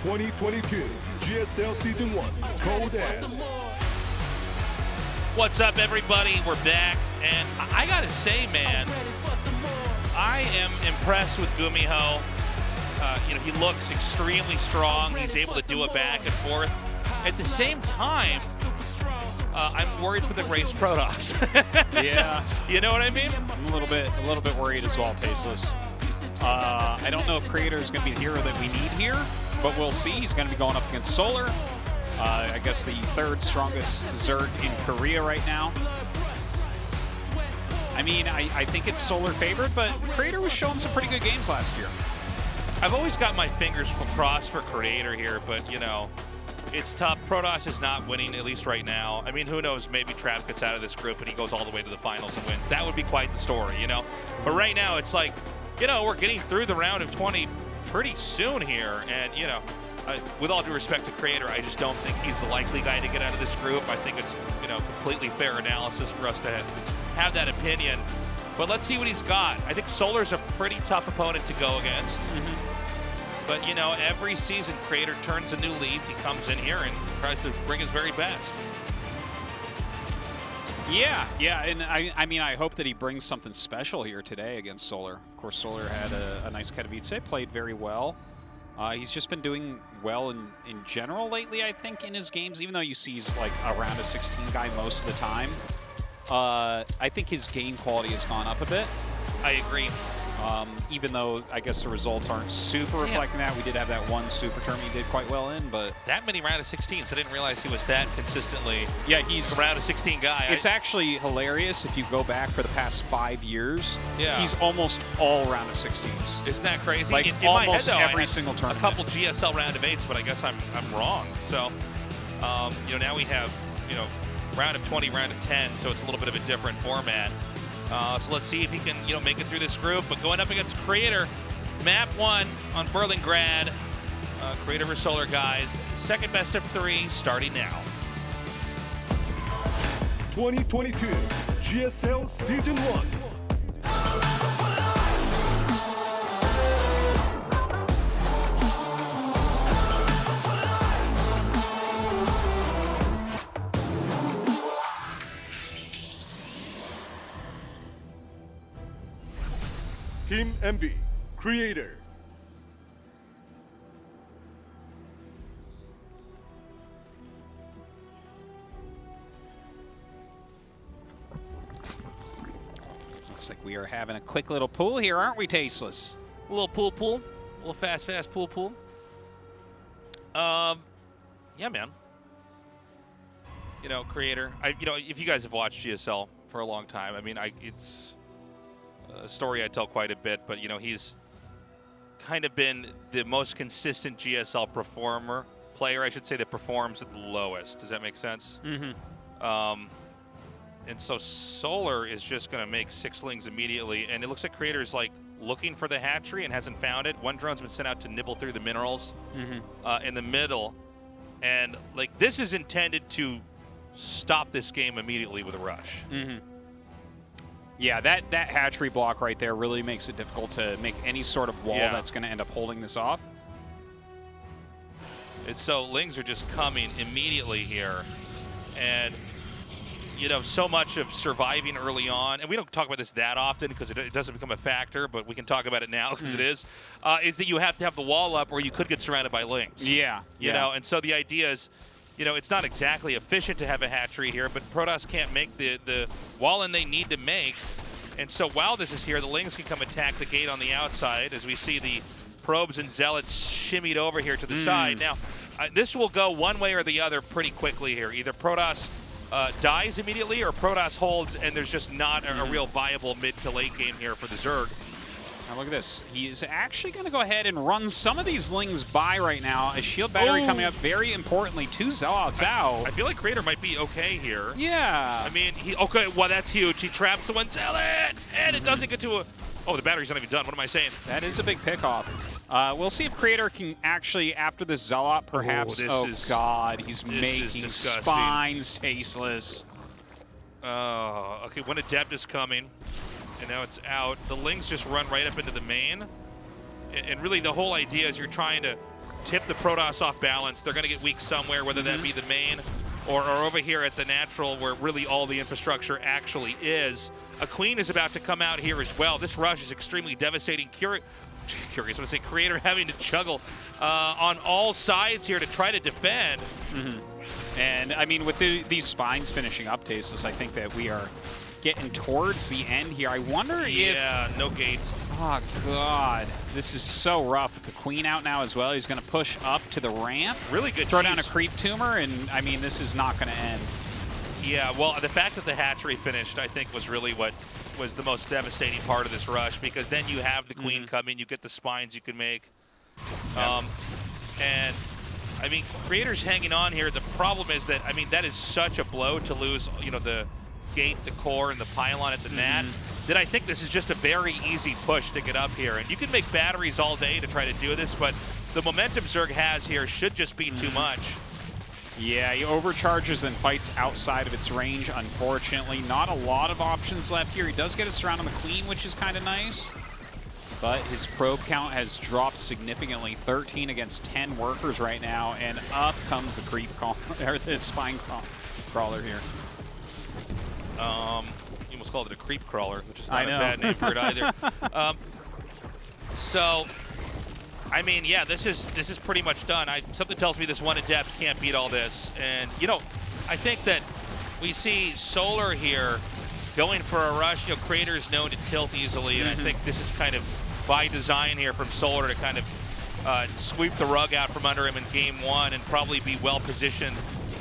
2022 GSL Season 1 Code S. What's up, everybody? We're back, and I gotta say, man, I am impressed with GuMiho. He looks extremely strong. He's able to do it back and forth. At the same time, I'm worried for the race Protoss. Yeah. You know what I mean? I'm a little bit worried as well, Tasteless. I don't know if Creator is going to be the hero that we need here, but we'll see. He's going to be going up against Solar. I guess the third strongest Zerg in Korea right now. I mean, I think it's Solar favored, but Creator was showing some pretty good games last year. I've always got my fingers crossed for Creator here, but, you know, it's tough. Protoss is not winning, at least right now. I mean, who knows? Maybe Trap gets out of this group and he goes all the way to the finals and wins. That would be quite the story, you know? But right now, it's like, you know, we're getting through the round of 20 pretty soon here. And, you know, with all due respect to Creator, I just don't think he's the likely guy to get out of this group. I think it's, you know, completely fair analysis for us to have that opinion. But let's see what he's got. I think Solar's a pretty tough opponent to go against. But, you know, every season, Creator turns a new leaf. He comes in here and tries to bring his very best. Yeah, and I mean, I hope that he brings something special here today against Solar. Of course, Solar had a nice Katowice, played very well. He's just been doing well in general lately, I think, in his games, even though you see he's like around a 16 guy most of the time. I think his game quality has gone up a bit. I agree. Even though I guess the results aren't super reflecting that. We did have that one super term he did quite well in, but... That many round of 16s, I didn't realize he was that consistently he's a round of 16 guy. It's actually hilarious if you go back for the past 5 years. Yeah. He's almost all round of 16s. Isn't that crazy? Like in almost my head, though, every single tournament. A couple GSL round of 8s, but I guess I'm wrong. So, you know, now we have, you know, round of 20, round of 10, so it's a little bit of a different format. So let's see if he can, you know, make it through this group. But going up against Creator, map 1 on Berlingrad. Creator versus Solar, guys. Second best of 3 starting now. 2022 GSL Season 1. Team MB, Creator. Looks like we are having a quick little pool here, aren't we, Tasteless? A little pool. A little fast pool. Yeah, man. You know, Creator. You know, if you guys have watched GSL for a long time, I mean, it's a story I tell quite a bit, but, you know, he's kind of been the most consistent GSL player, I should say, that performs at the lowest. Does that make sense? And so Solar is just going to make 6 slings immediately, and it looks like Creator is, like, looking for the hatchery and hasn't found it. One drone's been sent out to nibble through the minerals in the middle, and, like, this is intended to stop this game immediately with a rush. Yeah, that hatchery block right there really makes it difficult to make any sort of wall that's going to end up holding this off. And so Lings are just coming immediately here. And, you know, so much of surviving early on, and we don't talk about this that often because it doesn't become a factor, but we can talk about it now because it is that you have to have the wall up or you could get surrounded by Lings. Yeah. You know, and so the idea is, you know, it's not exactly efficient to have a hatchery here, but Protoss can't make the wall-in they need to make. And so while this is here, the Lings can come attack the gate on the outside as we see the probes and zealots shimmied over here to the side. Now, this will go one way or the other pretty quickly here. Either Protoss dies immediately or Protoss holds, and there's just not a real viable mid to late game here for the Zerg. Now look at this. He's actually going to go ahead and run some of these Lings by right now. A shield battery coming up, very importantly. 2 Zealots out. I feel like Creator might be okay here. Yeah. I mean, okay, well, that's huge. He traps the one Zealot, and it doesn't get to a... Oh, the battery's not even done. What am I saying? That is a big pickoff. We'll see if Creator can actually, after the Zealot, perhaps... God, he's making spines tasteless. Okay, one Adept is coming. And now it's out. The Lings just run right up into the main. And really the whole idea is you're trying to tip the Protoss off balance. They're going to get weak somewhere, whether that be the main or over here at the natural where really all the infrastructure actually is. A Queen is about to come out here as well. This rush is extremely devastating. Curious, when I say Creator having to juggle on all sides here to try to defend. And I mean, with these spines finishing up, Tasteless, I think that we are getting towards the end here. I wonder if... Yeah, no gates. Oh, God. This is so rough. The Queen out now as well. He's going to push up to the ramp. Really good Throw down a creep tumor, and I mean, this is not going to end. Yeah, well, the fact that the hatchery finished, I think, was really what was the most devastating part of this rush, because then you have the Queen come in, you get the spines you can make. And, I mean, Creator's hanging on here. The problem is that, I mean, that is such a blow to lose, you know, the gate, the core, and the pylon at the nat, that I think this is just a very easy push to get up here. And you can make batteries all day to try to do this, but the momentum Zerg has here should just be too much. Yeah, he overcharges and fights outside of its range, unfortunately. Not a lot of options left here. He does get a surround on the Queen, which is kind of nice. But his probe count has dropped significantly. 13 against 10 workers right now, and up comes the creep or the spine crawler here. You almost called it a creep crawler, which is not a bad name for it either. So, I mean, yeah, this is pretty much done. Something tells me this one in depth can't beat all this. And, you know, I think that we see Solar here going for a rush. You know, Creator's known to tilt easily, and I think this is kind of by design here from Solar to kind of sweep the rug out from under him in game one and probably be well-positioned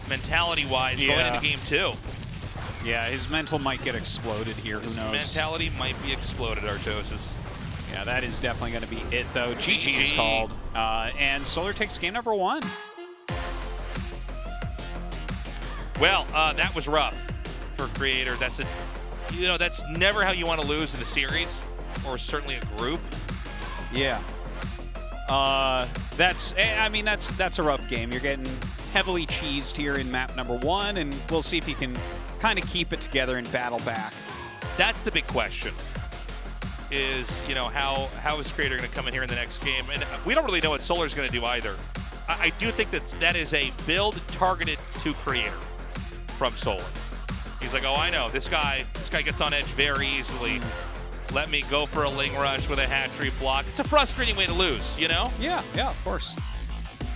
mentality-wise going into game two. Yeah, his mental might get exploded here. Who knows? His mentality might be exploded, Artosis. Yeah, that is definitely going to be it, though. GG is called. And Solar takes game number 1. Well, that was rough for Creator. That's that's never how you want to lose in a series, or certainly a group. Yeah. That's a rough game. You're getting heavily cheesed here in map number 1, and we'll see if you can kind of keep it together and battle back. That's the big question. Is, you know, how is Creator going to come in here in the next game? And we don't really know what Solar's going to do either. I do think that is a build targeted to Creator from Solar. He's like, oh, I know, this guy gets on edge very easily. Let me go for a Ling Rush with a hatchery block. It's a frustrating way to lose, you know? Yeah, of course.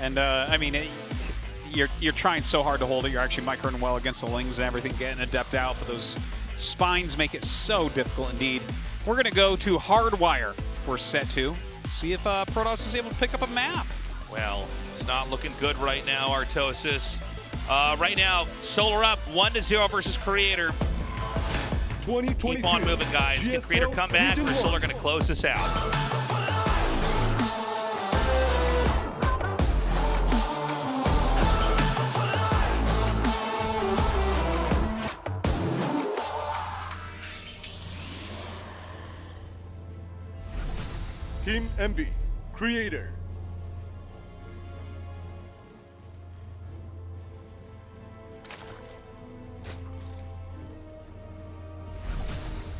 And, I mean, you're trying so hard to hold it. You're actually microing well against the Lings and everything, getting Adept out, but those spines make it so difficult indeed. We're going to go to Hardwire for set 2. See if Protoss is able to pick up a map. Well, it's not looking good right now, Artosis. Right now, Solar up 1-0 versus Creator. Keep on moving, guys. Can Creator come back, or is Solar going to close this out? Team MB, Creator.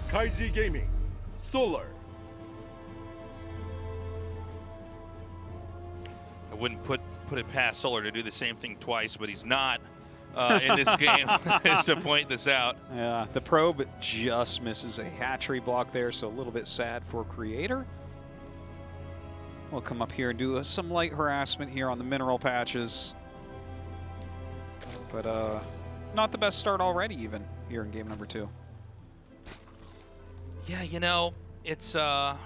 Kaiji Gaming, Solar. I wouldn't put it past Solar to do the same thing twice, but he's not in this game, is to point this out. Yeah, the probe just misses a hatchery block there, so a little bit sad for Creator. We'll come up here and do some light harassment here on the mineral patches. But not the best start already even here in game number 2. Yeah, you know, it's going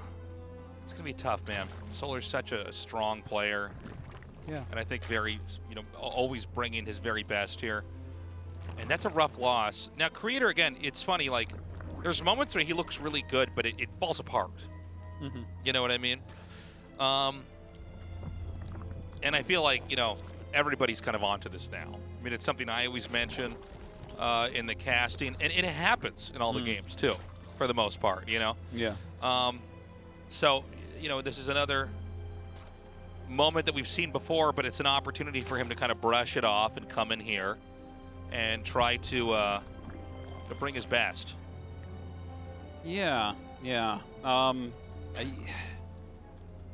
to be tough, man. Solar's such a strong player. Yeah. And I think very, you know, always bringing his very best here. And that's a rough loss. Now, Creator, again, it's funny, like, there's moments where he looks really good, but it falls apart. You know what I mean? And I feel like, you know, everybody's kind of onto this now. I mean, it's something I always mention in the casting, and it happens in all the games, too, for the most part, you know? Yeah. So, you know, this is another moment that we've seen before, but it's an opportunity for him to kind of brush it off and come in here and try to bring his best.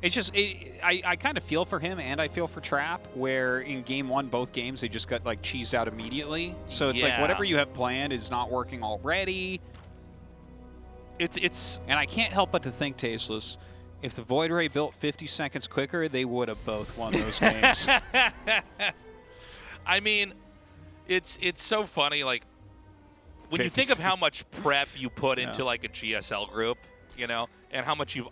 It's just, I kind of feel for him and I feel for Trap, where in game 1, both games, they just got like cheesed out immediately. So it's like whatever you have planned is not working already. And I can't help but to think, Tasteless, if the Void Ray built 50 seconds quicker, they would have both won those games. I mean, it's so funny, like, when you think of how much prep you put into like a GSL group, you know, and how much you've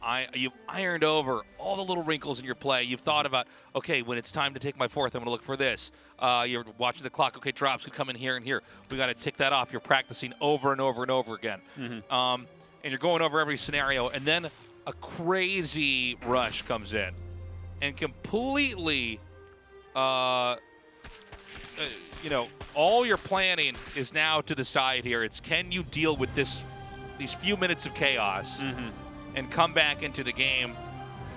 ironed over all the little wrinkles in your play. You've thought about, okay, when it's time to take my fourth, I'm going to look for this. You're watching the clock. Okay, drops could come in here and here. We got to tick that off. You're practicing over and over and over again. And you're going over every scenario. And then a crazy rush comes in and completely, you know, all your planning is now to the side here. It's can you deal with these few minutes of chaos and come back into the game.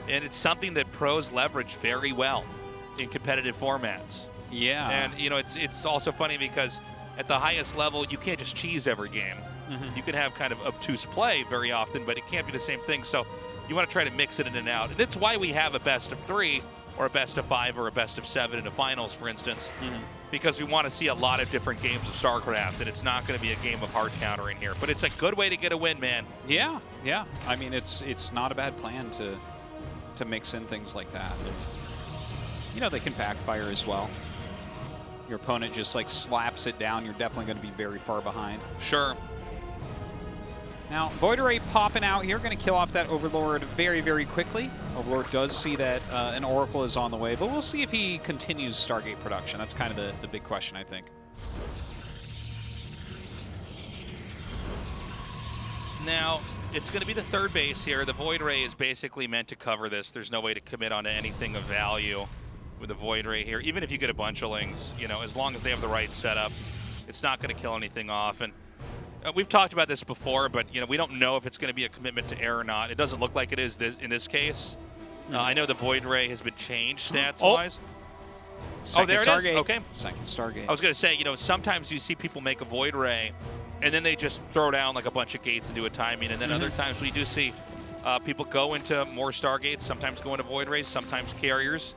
And it's something that pros leverage very well in competitive formats. Yeah. And, you know, it's also funny because at the highest level, you can't just cheese every game. You can have kind of obtuse play very often, but it can't be the same thing. So you want to try to mix it in and out. And it's why we have a best of 3 or a best of 5 or a best of 7 in the finals, for instance, because we want to see a lot of different games of StarCraft, and it's not going to be a game of hard counter in here. But it's a good way to get a win, man. Yeah, yeah. I mean, it's not a bad plan to mix in things like that. And, you know, they can backfire as well. Your opponent just like slaps it down, you're definitely going to be very far behind. Sure. Now, Void Ray popping out here, going to kill off that Overlord very, very quickly. Overlord does see that an Oracle is on the way, but we'll see if he continues Stargate production. That's kind of the big question, I think. Now, it's going to be the third base here. The Void Ray is basically meant to cover this. There's no way to commit onto anything of value with the Void Ray here. Even if you get a bunch of Lings, you know, as long as they have the right setup, it's not going to kill anything off. And we've talked about this before, but, you know, we don't know if it's going to be a commitment to air or not. It doesn't look like it is in this case. I know the Void Ray has been changed stats-wise. Oh, there it is. Okay. Second Stargate. I was going to say, you know, sometimes you see people make a Void Ray, and then they just throw down like a bunch of gates and do a timing. And then other times we do see people go into more Stargates, sometimes go into Void Rays, sometimes carriers.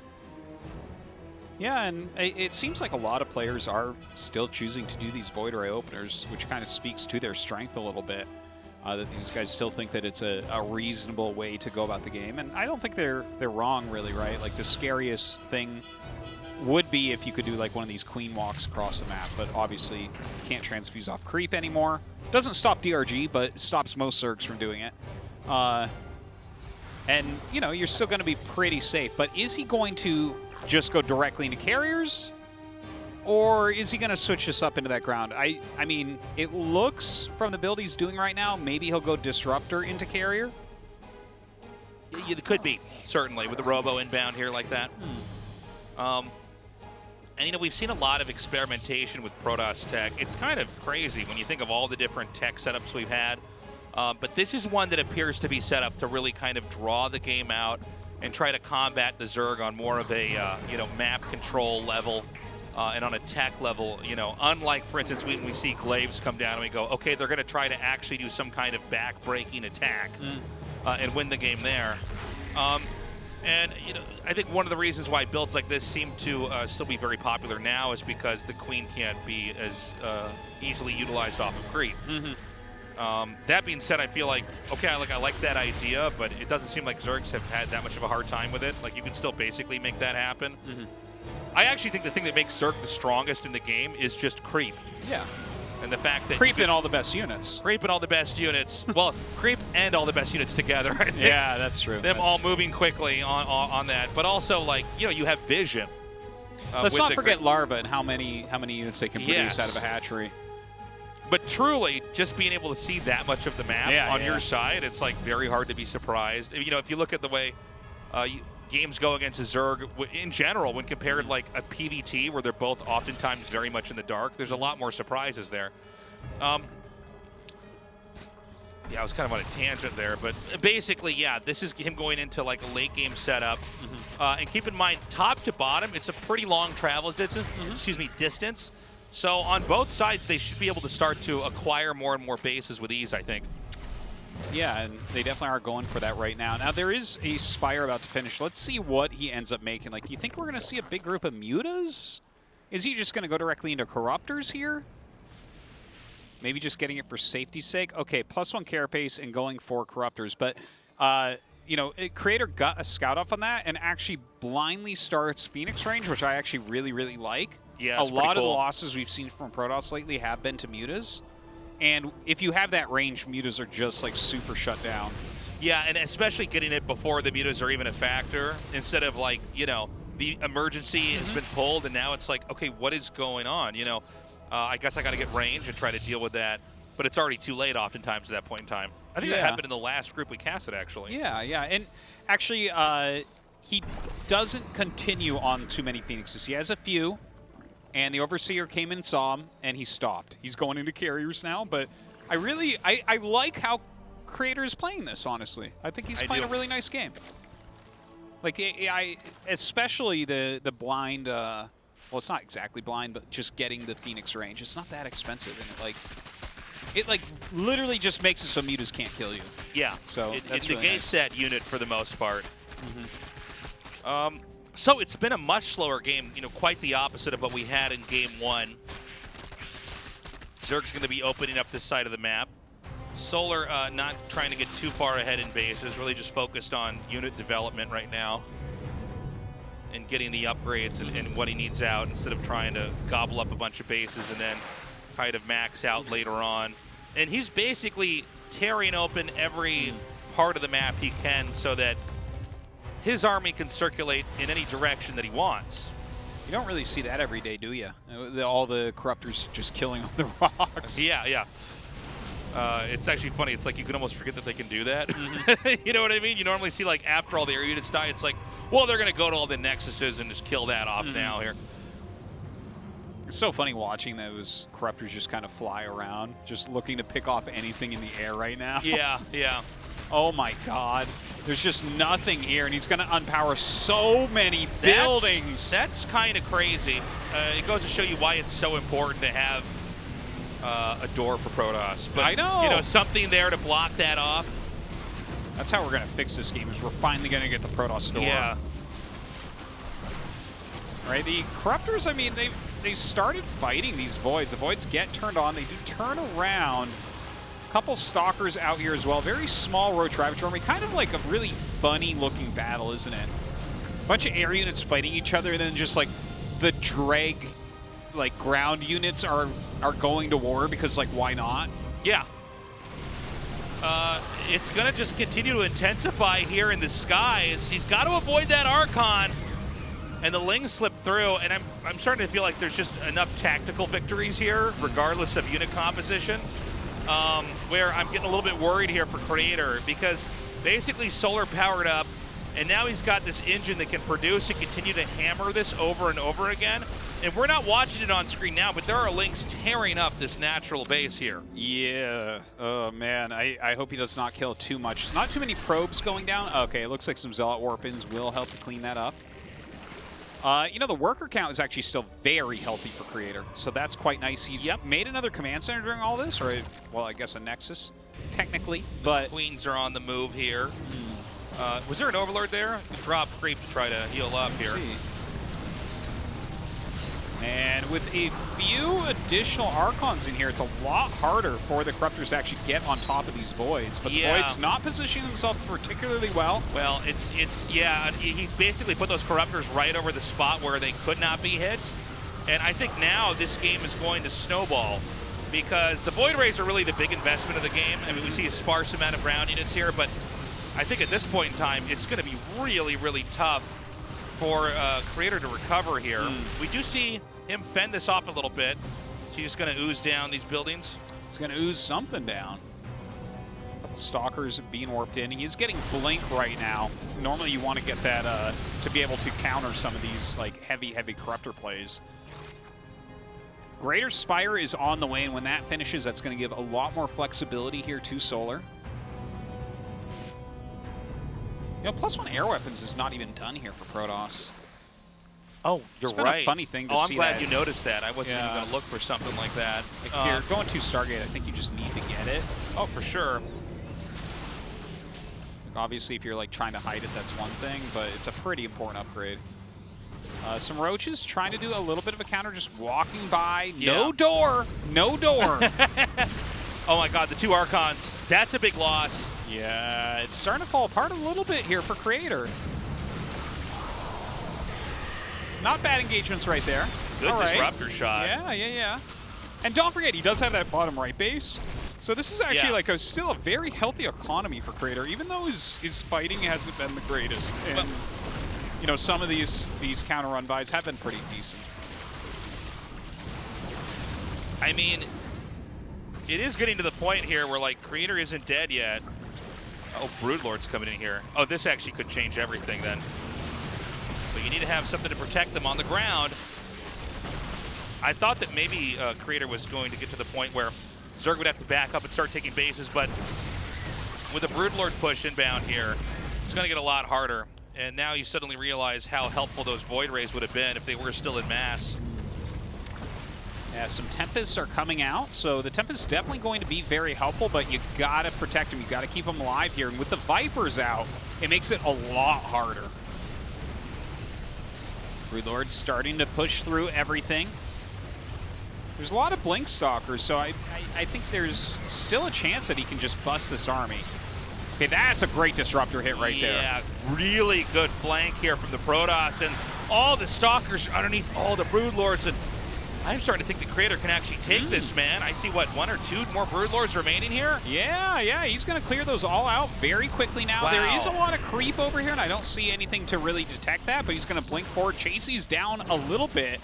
Yeah, and it seems like a lot of players are still choosing to do these Void Ray openers, which kind of speaks to their strength a little bit. That these guys still think that it's a reasonable way to go about the game, and I don't think they're wrong, really, right? Like, the scariest thing would be if you could do like one of these queen walks across the map, but obviously you can't transfuse off creep anymore. Doesn't stop DRG, but stops most Zergs from doing it. And, you know, you're still going to be pretty safe, but is he going to just go directly into carriers, or is he going to switch this up into that ground? I mean, it looks from the build he's doing right now, maybe he'll go Disruptor into carrier. It could be, certainly, with the Robo inbound here like that. And, you know, we've seen a lot of experimentation with Protoss tech. It's kind of crazy when you think of all the different tech setups we've had. But this is one that appears to be set up to really kind of draw the game out and try to combat the Zerg on more of a, you know, map control level and on a tech level, you know, unlike, for instance, when we see Glaives come down and we go, okay, they're going to try to actually do some kind of back-breaking attack and win the game there. And, you know, I think one of the reasons why builds like this seem to still be very popular now is because the Queen can't be as easily utilized off of creep. That being said, I feel like, okay, I like that idea, but it doesn't seem like Zergs have had that much of a hard time with it. Like, you can still basically make that happen. I actually think the thing that makes Zerg the strongest in the game is just creep. Yeah. And the fact that creep in all the best units. Creep in all the best units. Well, creep and all the best units together. I think. Yeah, that's true. Them all moving quickly on that, but also, like, you know, you have vision. Let's not forget Larva and how many units they can produce out of a hatchery. But truly, just being able to see that much of the map on your side, it's like very hard to be surprised. You know, if you look at the way games go against a Zerg in general, when compared like a PvT where they're both oftentimes very much in the dark, there's a lot more surprises there. Yeah, I was kind of on a tangent there, but basically, yeah, this is him going into like a late game setup. And keep in mind, top to bottom, it's a pretty long travel distance. Distance. So on both sides, they should be able to start to acquire more and more bases with ease, I think. Yeah, and they definitely are going for that right now. Now, there is a Spire about to finish. Let's see what he ends up making. Like, do you think we're going to see a big group of Mutas? Is he just going to go directly into Corruptors here? Maybe just getting it for safety's sake? Okay, +1 carapace and going for Corruptors. But, you know, Creator got a scout off on that and actually blindly starts Phoenix range, which I actually really, really like. Yeah, a lot of the losses we've seen from Protoss lately have been to Mutas. And if you have that range, Mutas are just, like, super shut down. Yeah, and especially getting it before the Mutas are even a factor, instead of, like, you know, the emergency has been pulled, and now it's like, okay, what is going on? You know, I guess I got to get range and try to deal with that, but it's already too late oftentimes at that point in time. I think that happened in the last group we casted, actually. Yeah, yeah, and actually, he doesn't continue on too many Phoenixes. He has a few. And the Overseer came and saw him, and he stopped. He's going into carriers now, but I like how Creator is playing this, honestly. I think he's playing a really nice game. Like, especially the blind, well, it's not exactly blind, but just getting the Phoenix range. It's not that expensive, and it literally just makes it so Mutas can't kill you. Yeah, so it really negates nice. that unit for the most part. So it's been a much slower game, you know, quite the opposite of what we had in game 1. Zerg's going to be opening up this side of the map. Solar not trying to get too far ahead in bases, really just focused on unit development right now and getting the upgrades and what he needs out, instead of trying to gobble up a bunch of bases and then kind of max out later on. And he's basically tearing open every part of the map he can so that his army can circulate in any direction that he wants. You don't really see that every day, do you? All the Corruptors just killing on the rocks. Yeah, yeah. It's actually funny. It's like you can almost forget that they can do that. You know what I mean? You normally see, like, after all the air units die, it's like, well, they're going to go to all the Nexuses and just kill that off now here. It's so funny watching those Corruptors just kind of fly around, just looking to pick off anything in the air right now. Yeah, yeah. Oh my God. There's just nothing here, and he's going to unpower so many buildings. That's kind of crazy. It goes to show you why it's so important to have a door for Protoss. But, I know. You know, something there to block that off. That's how we're going to fix this game, is we're finally going to get the Protoss door. Yeah. Right, the Corruptors, I mean, they started fighting these Voids. The Voids get turned on. They do turn around. Couple Stalkers out here as well. Very small Road Ravager army. Kind of like a really funny looking battle, isn't it? Bunch of air units fighting each other, and then just like the drag, like ground units are going to war because, like, why not? Yeah. It's gonna just continue to intensify here in the skies. He's got to avoid that Archon, and the Lings slip through. And I'm starting to feel like there's just enough tactical victories here, regardless of unit composition. Where I'm getting a little bit worried here for Creator, because basically Solar powered up, and now he's got this engine that can produce and continue to hammer this over and over again. And we're not watching it on screen now, but there are Lings tearing up this natural base here. Yeah. Oh, man. I hope he does not kill too much. Not too many probes going down. Okay, it looks like some Zealot Warpins will help to clean that up. You know, the worker count is actually still very healthy for Creator, so that's quite nice. He's made another command center during all this, or, well, I guess a Nexus, technically, but... Queens are on the move here. Was there an Overlord there? Drop creep to try to heal up here. And with a few additional Archons in here, it's a lot harder for the Corruptors to actually get on top of these Voids. But the Void's not positioning himself particularly well. Well, yeah, he basically put those Corruptors right over the spot where they could not be hit. And I think now this game is going to snowball, because the Void Rays are really the big investment of the game. I mean, we see a sparse amount of ground units here, but I think at this point in time, it's going to be really, really tough for Creator to recover here. We do see him fend this off a little bit. So he's just going to ooze down these buildings. He's going to ooze something down. A couple Stalkers being warped in. He's getting Blink right now. Normally you want to get that to be able to counter some of these like heavy Corruptor plays. Greater Spire is on the way, and when that finishes, that's going to give a lot more flexibility here to Solar. You know, +1 air weapons is not even done here for Protoss. Oh, you're it's been right. A funny thing to see. see. I'm glad that. you noticed that. I wasn't even going to look for something like that. Like if you're going to Stargate, I think you just need to get it. Oh, for sure. Obviously, if you're like trying to hide it, that's one thing, but it's a pretty important upgrade. Some roaches trying to do a little bit of a counter, just walking by. Yeah. No door. No door. Oh my god, the 2 Archons. That's a big loss. Yeah, it's starting to fall apart a little bit here for Creator. Not bad engagements right there. Good All right. disruptor shot. Yeah. And don't forget, he does have that bottom right base. So this is actually like still a very healthy economy for Creator, even though his fighting hasn't been the greatest. And you know, some of these counter run buys have been pretty decent. I mean, it is getting to the point here where like Creator isn't dead yet. Oh, Broodlord's coming in here. Oh, this actually could change everything then. But you need to have something to protect them on the ground. I thought that maybe Creator was going to get to the point where Zerg would have to back up and start taking bases, but with a Broodlord push inbound here, it's going to get a lot harder. And now you suddenly realize how helpful those Void Rays would have been if they were still in mass. Yeah, some Tempests are coming out, so the Tempest is definitely going to be very helpful, but you gotta protect them, you gotta keep them alive here. And with the Vipers out, it makes it a lot harder. Broodlord's starting to push through everything. There's a lot of Blink Stalkers, so I think there's still a chance that he can just bust this army. Okay, that's a great disruptor hit right there. Yeah, really good flank here from the Protoss, and all the Stalkers underneath all the Broodlords, and I'm starting to think the Creator can actually take this, man. I see, what, 1 or 2 more Broodlords remaining here? Yeah, he's going to clear those all out very quickly now. Wow. There is a lot of creep over here, and I don't see anything to really detect that, but he's going to blink forward. Chasey's down a little bit,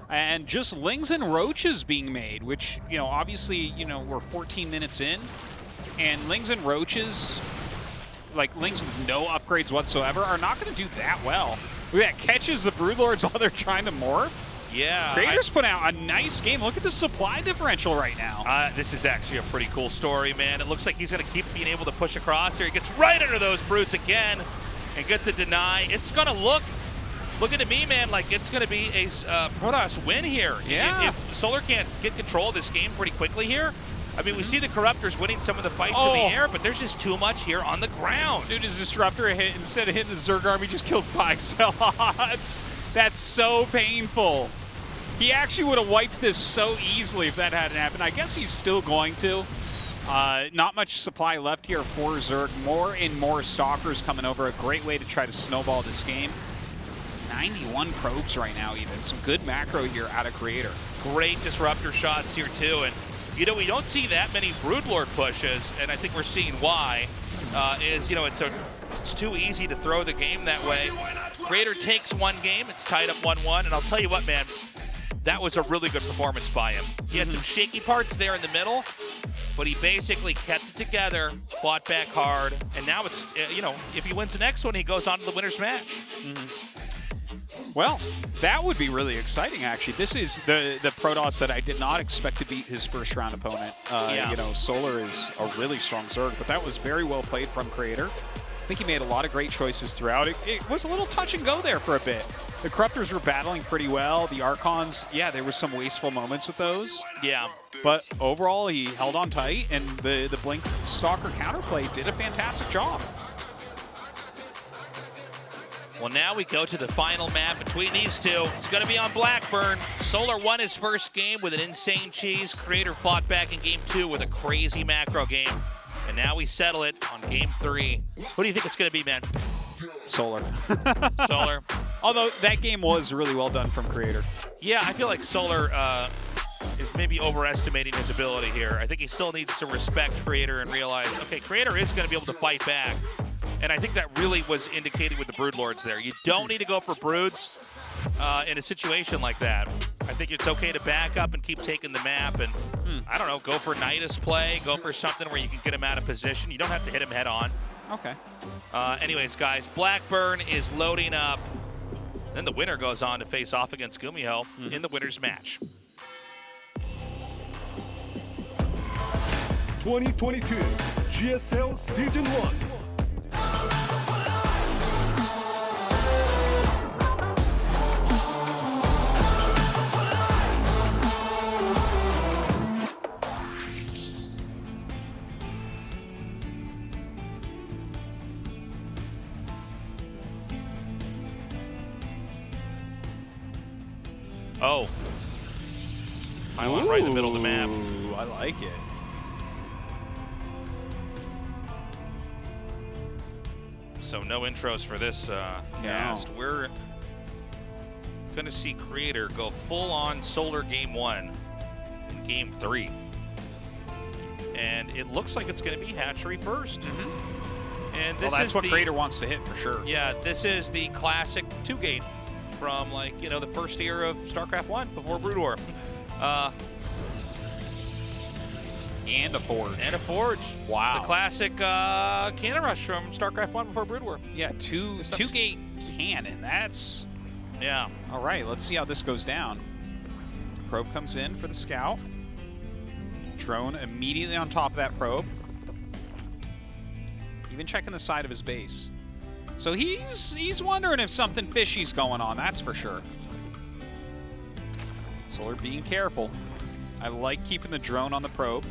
and just Lings and Roaches being made, which, you know, obviously, you know, we're 14 minutes in, and Lings and Roaches, like Lings with no upgrades whatsoever, are not going to do that well. Look at that, catches the Broodlords while they're trying to morph. Yeah. Creator's put out a nice game. Look at the supply differential right now. This is actually a pretty cool story, man. It looks like he's going to keep being able to push across here. He gets right under those Brutes again and gets a deny. It's going to looking to me, man, like it's going to be a Protoss win here. Yeah. If Solar can't get control of this game pretty quickly here, I mean, we see the Corruptors winning some of the fights in the air, but there's just too much here on the ground. Dude, his Disruptor hit, instead of hitting the Zerg army, just killed 5 Zealots. That's so painful. He actually would have wiped this so easily if that hadn't happened. I guess he's still going to. Not much supply left here for Zerg. More and more Stalkers coming over. A great way to try to snowball this game. 91 probes right now even. Some good macro here out of Creator. Great Disruptor shots here too. And, you know, we don't see that many Broodlord pushes, and I think we're seeing why. You know, it's too easy to throw the game that way. Creator takes one game. It's tied up 1-1. And I'll tell you what, man. That was a really good performance by him. He had some shaky parts there in the middle, but he basically kept it together, fought back hard, and now it's, you know, if he wins the next one, he goes on to the winner's match. Well, that would be really exciting, actually. This is the Protoss that I did not expect to beat his first round opponent. You know, Solar is a really strong Zerg, but that was very well played from Creator. I think he made a lot of great choices throughout. It was a little touch and go there for a bit. The Corruptors were battling pretty well. The Archons, yeah, there were some wasteful moments with those. Yeah. But overall, he held on tight, and the Blink Stalker counterplay did a fantastic job. Well, now we go to the final map between these two. It's going to be on Blackburn. Solar won his first game with an insane cheese. Creator fought back in game 2 with a crazy macro game. And now we settle it on game 3. Who do you think it's going to be, man? Solar. Solar. Although that game was really well done from Creator. Yeah, I feel like Solar is maybe overestimating his ability here. I think he still needs to respect Creator and realize, okay, Creator is going to be able to fight back. And I think that really was indicated with the Broodlords there. You don't need to go for Broods in a situation like that. I think it's okay to back up and keep taking the map and, I don't know, go for Nidus play, go for something where you can get him out of position. You don't have to hit him head on. Okay. Anyways, guys, Blackburn is loading up. Then the winner goes on to face off against GuMiho in the winner's match. 2022 GSL Season 1. Oh. Pylon right in the middle of the map. Ooh, I like it. So no intros for this cast. We're going to see Creator go full-on Solar Game 1 in Game 3. And it looks like it's going to be Hatchery first. And this that's is what the, Creator wants to hit for sure. Yeah, this is the classic 2-gate from, like, you know, the first year of StarCraft 1 before Brood War. And a Forge. And a Forge. Wow. The classic cannon rush from StarCraft 1 before Brood War. Yeah, two-gate cannon. That's... Yeah. All right, let's see how this goes down. Probe comes in for the scout. Drone immediately on top of that probe. Even checking the side of his base. So he's wondering if something fishy's going on, that's for sure. Solar being careful. I like keeping the drone on the probe.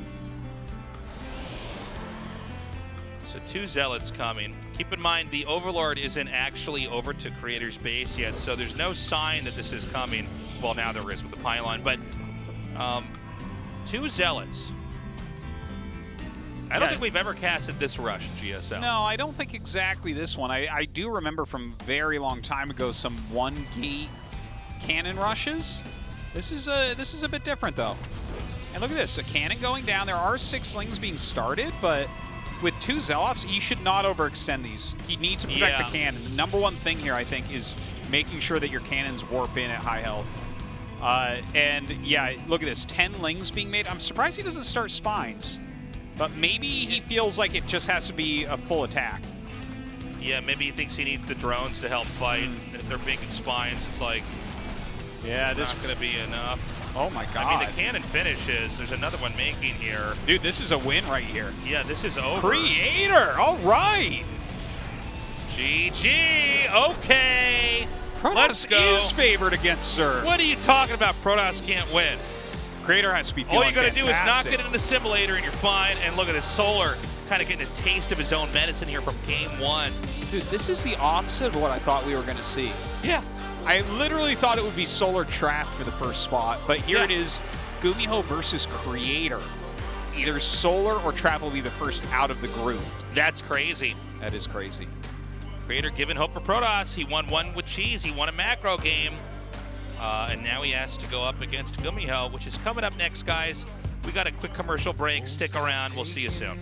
So 2 Zealots coming. Keep in mind, the Overlord isn't actually over to Creator's base yet, so there's no sign that this is coming. Well, now there is with the pylon, but 2 Zealots. I don't think we've ever casted this rush in GSL. No, I don't think exactly this one. I do remember from a very long time ago some 1-gate cannon rushes. This is a bit different though. And look at this, a cannon going down. There are 6 slings being started, but with 2 Zealots, you should not overextend these. You need to protect the cannon. The number one thing here, I think, is making sure that your cannons warp in at high health. And yeah, look at this, 10 lings being made. I'm surprised he doesn't start spines, but maybe he feels like it just has to be a full attack. Yeah, maybe he thinks he needs the drones to help fight. And if they're making spines, it's like, yeah, this not going to be enough. Oh my god. I mean, the cannon finishes. There's another one making here. Dude, this is a win right here. Yeah, this is over. Creator, all right. GG, okay. Protoss Let's go. is favored against Zerg. What are you talking about? Protoss can't win. Creator has to be feeling All you got to do is knock fantastic. it in the simulator and you're fine. And look at this Solar kind of getting a taste of his own medicine here from Game 1. Dude, this is the opposite of what I thought we were going to see. Yeah. I literally thought it would be Solar trapped for the first spot, but here it is, GuMiho versus Creator. Either Solar or Trap will be the first out of the group. That's crazy. That is crazy. Creator giving hope for Protoss. He won 1 with Cheese. He won a macro game. And now he has to go up against GuMiho, which is coming up next, guys. We got a quick commercial break. Stick around. We'll see you soon.